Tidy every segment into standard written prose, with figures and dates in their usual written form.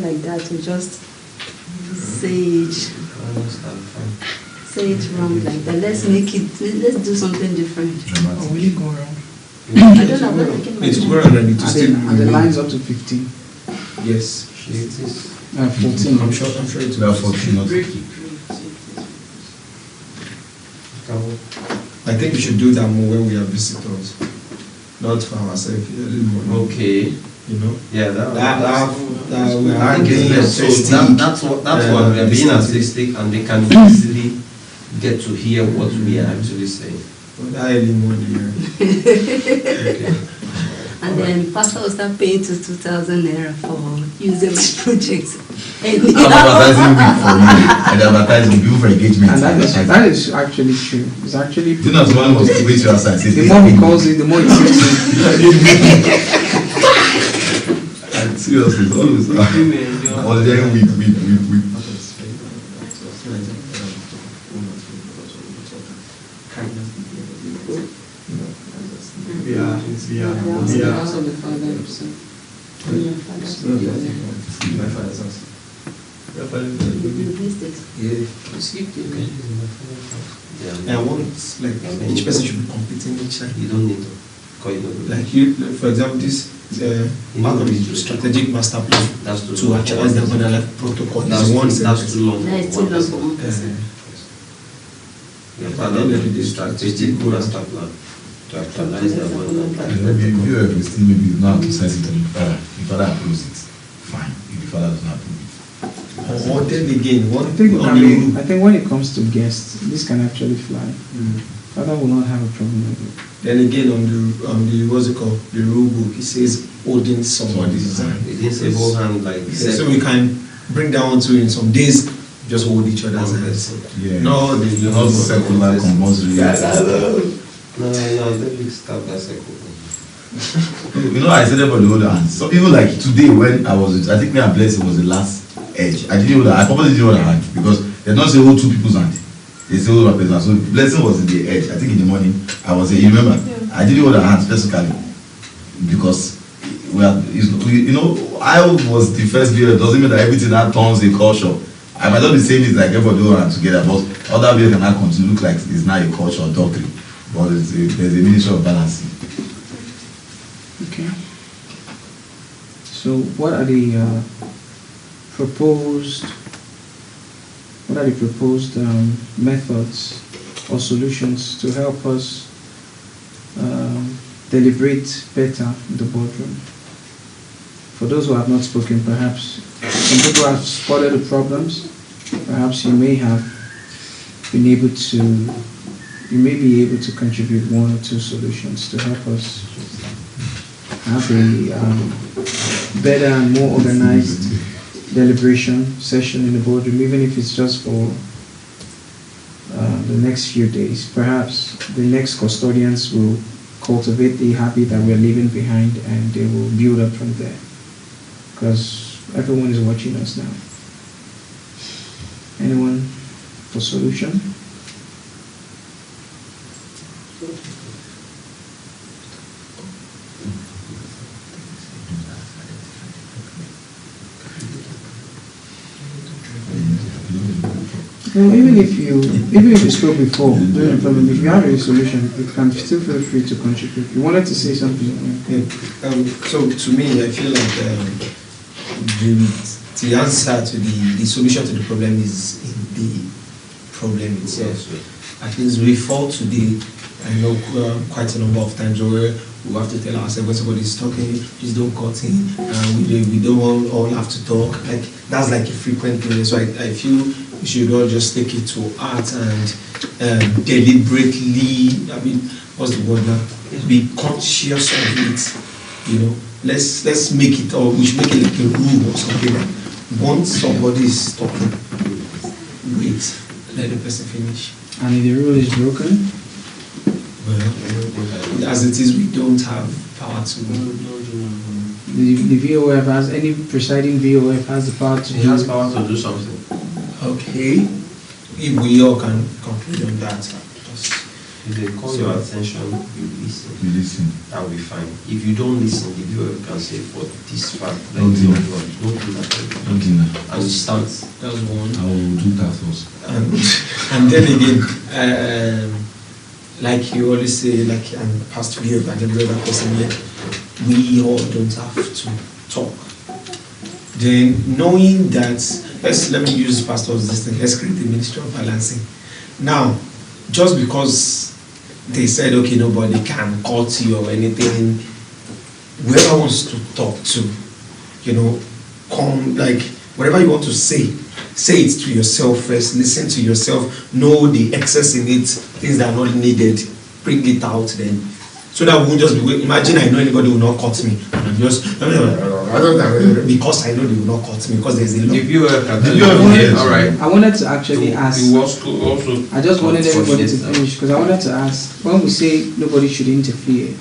like that to just say it wrong like that. Let's do something different. Oh, will it go wrong? I don't know. I'm not thinking It's go wrong and it will still And the lines up to 15. Yes. It is. 14. I'm sure it's We are 14. Not I think we should do that more when we have visitors. Not for ourselves. Okay. You know? Yeah, We I are think being it's so artistic. that's what we are being artistic, and they can easily get to hear what we are actually saying. That early morning. Okay. And then Pastor will start paying to 2,000 naira for using my project. I'm advertising week for you. And advertising people for engagement. And that is actually true. It's actually Do not one must wait to your side. the more he calls it, the more it seems to. Seriously, it's always all day week. My father's house. Your father's Yeah. I want like each person should be competing each side. You don't need to call it. Like you, for example, this part of the strategic master plan That's too to long. actualize the modern life protocol. That's is one that's too long. That is too long for one person. Yeah, part of the strategic master plan to actualize the modern life. You have still maybe not to sense it. If father approves it, fine. If the father does not approve it. Or then again, I one think, on the I think when it comes to guests, this can actually fly. Father will not have a problem with it. Then again on the what's it called, the rule book, it says holding somebody's hand. It didn't say whole hand like this. So we can bring that one to in some days, just hold each other's hands. Yeah. No, You're not secular compulsory. No, they will start that cycle. You know, I said about the other hand. So even like today when I was, I think me and Blessing was the last edge. I didn't hold that. I probably didn't hold that hand because they don't say hold two people's hand. They say hold one person's hand. So Blessing was in the edge. I think in the morning I was there. You remember? Yeah. I didn't hold her hand specifically because you know, I was the first viewer. It doesn't mean that everything that turns a culture. I might not be saying it like everybody hold hand together, but other viewers can now continue to look like it's not a culture or doctrine. But there's a ministry of balancing. Okay. So what are the proposed methods or solutions to help us deliberate better in the boardroom? For those who have not spoken, perhaps some people have spotted the problems. Perhaps you may be able to contribute one or two solutions to help us have a better and more organized deliberation session in the boardroom, even if it's just for the next few days. Perhaps the next custodians will cultivate the habit that we're leaving behind, and they will build up from there, because everyone is watching us now. Anyone for solution? No, even if you spoke before, no problem. If you have a solution, you can still feel free to contribute. You wanted to say something. Yeah. So to me, I feel like the answer to the solution to the problem is in the problem itself. At least we fall today. I know quite a number of times where we have to tell ourselves when somebody is talking, please don't cut in. We don't all have to talk. Like that's like a frequent thing. So I feel we should all just take it to heart and deliberately. I mean, what's the word now? Be conscious of it. You know, let's make it, or we should make it like a rule or something. Like once somebody is talking, wait, let the person finish. And if the rule is broken, well, as it is, we don't have power to. The VOF has, any presiding VOF has the power to. He has power to do something. Okay, if we all can conclude on that, just If they call So- your attention, you listen. You listen. That will be fine. If you don't listen, the viewer can say for this fact, like Don't do don't that. do that. Don't do that. And it stands. That's one. I will do that first. And then again, like you always say, like and Pastor here and every other person here, we all don't have to talk. Then knowing that, let me use pastors this thing, let's create the ministry of balancing. Now, just because they said okay, nobody can cut you or anything, whoever wants to talk to, come, like whatever you want to say it to yourself first, listen to yourself, know the excess in it, things that are not needed, bring it out then. So that we won't just be, imagine I know anybody will not cut me, and I'm just, because I know they will not cut me, because there's a law. If you Yes. all right. I wanted to actually ask. You also I just wanted everybody to confident. finish because I wanted to ask, when we say nobody should interfere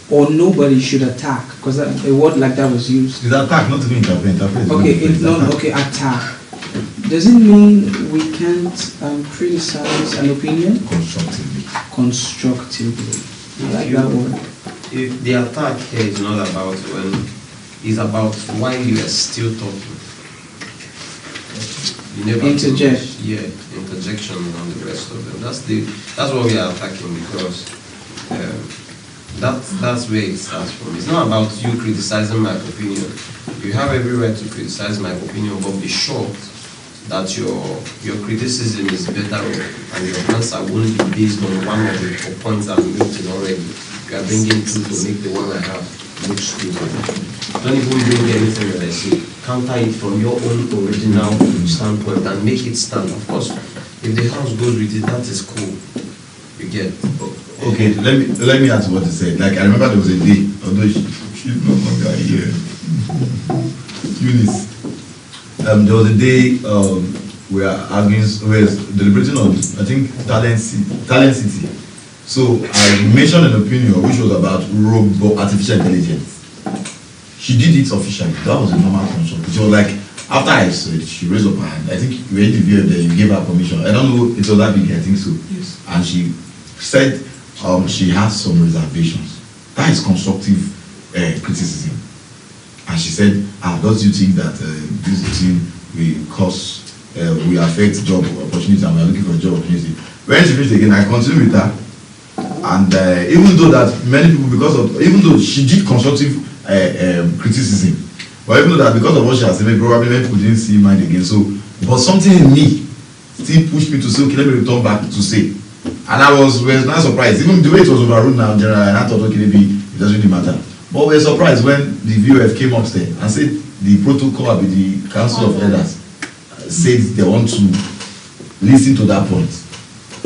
or nobody should attack, because a word like that was used. It's attack, not even interfere. Interfere is Okay, not- it's attack. okay, attack. Does it mean we can't criticize an opinion Constructively. constructively? I like that word. If the attack here is not about it's about why you are still talking. You never Interject. Interjection and the rest of them. That's what we are attacking, because that's where it starts from. It's not about you criticizing my opinion. You have every right to criticize my opinion, but be sure that your criticism is better and your answer won't be based on one of the points I've mentioned already. You are bringing two to make the one I have look stupid. Don't even bring anything that I say. Counter it from your own original standpoint and make it stand. Of course, if the house goes with it, that is cool. You get. Okay, let me add to what you said. Like I remember there was a day, although she's no longer here. Eunice. There was a day we are arguing, we were deliberating on, I think, Talent City. So I mentioned an opinion which was about artificial intelligence. She did it officially. That was a normal consult. It was like after I said, she raised up her hand. I think you interviewed her, you gave her permission. I don't know, it was that big, I think so. Yes. And she said she has some reservations. That is constructive criticism. And she said, don't you think that this thing will affect job opportunity and we are looking for job opportunity? When she finished again, I continued with her. And even though that many people, even though she did constructive criticism, but even though that because of what she has said, probably many people didn't see mine again. So, but something in me still pushed me to say, okay, let me return back to say. And I was not surprised. Even the way it was overruled now in general, and I thought, okay, maybe it doesn't really matter. But we were surprised when the VOF came upstairs and said the protocol with the Council of Elders said they want to listen to that point.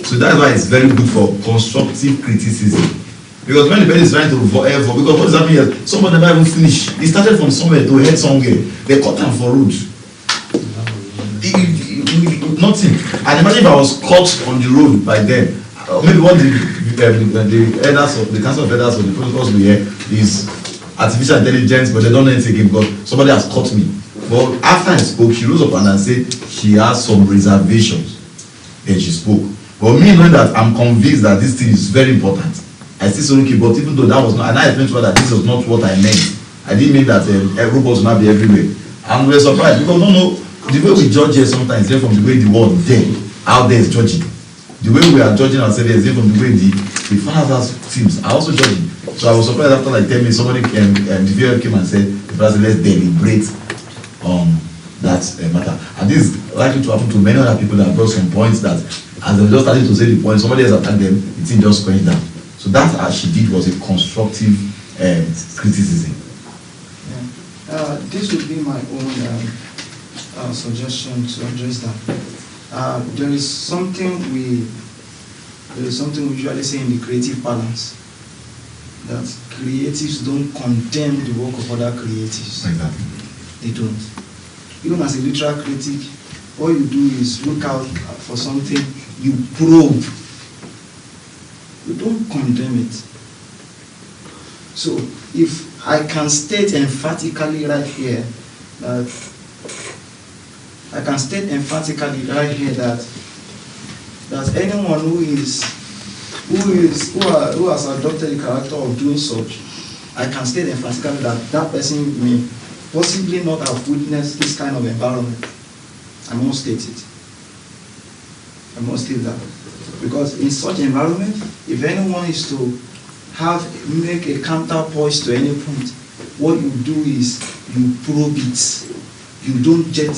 So that's why it's very good for constructive criticism. Because when the person is trying to because what is happening here, someone never even finished. He started from somewhere to head somewhere. They cut him for road. Nothing. And imagine if I was caught on the road by them. Maybe what the elders of the Council of Elders or the protocols we hear is artificial intelligence, but they don't know anything again because somebody has caught me. But after I spoke, she rose up and said she has some reservations. Then she spoke. But me knowing that I'm convinced that this thing is very important, I still say okay, but even though that was not, and I explained to her that this was not what I meant. I didn't mean that robots will not be everywhere. And we're surprised because no, the way we judge here sometimes is from the way the world there, out there is judging. The way we are judging ourselves is from the way the fathers teams are also judging. So I was surprised after like 10 minutes, somebody the VF came and said, the president, let's deliberate on that matter. And this is likely to happen to many other people that brought some points that as they were just starting to say the point, somebody else attacked them, it didn't just going down. So that as she did was a constructive criticism. Yeah. This would be my own suggestion to address that. There is something we usually say in the creative balance, that creatives don't condemn the work of other creatives. Exactly. They don't. Even as a literal critic, all you do is look out for something, you probe. You don't condemn it. So if I can state emphatically right here that anyone who who has adopted the character of doing such, I can state emphatically that that person may possibly not have witnessed this kind of environment. I must state it. I must state that. Because in such environment, if anyone is to make a counterpoise to any point, what you do is you probe it. You don't jet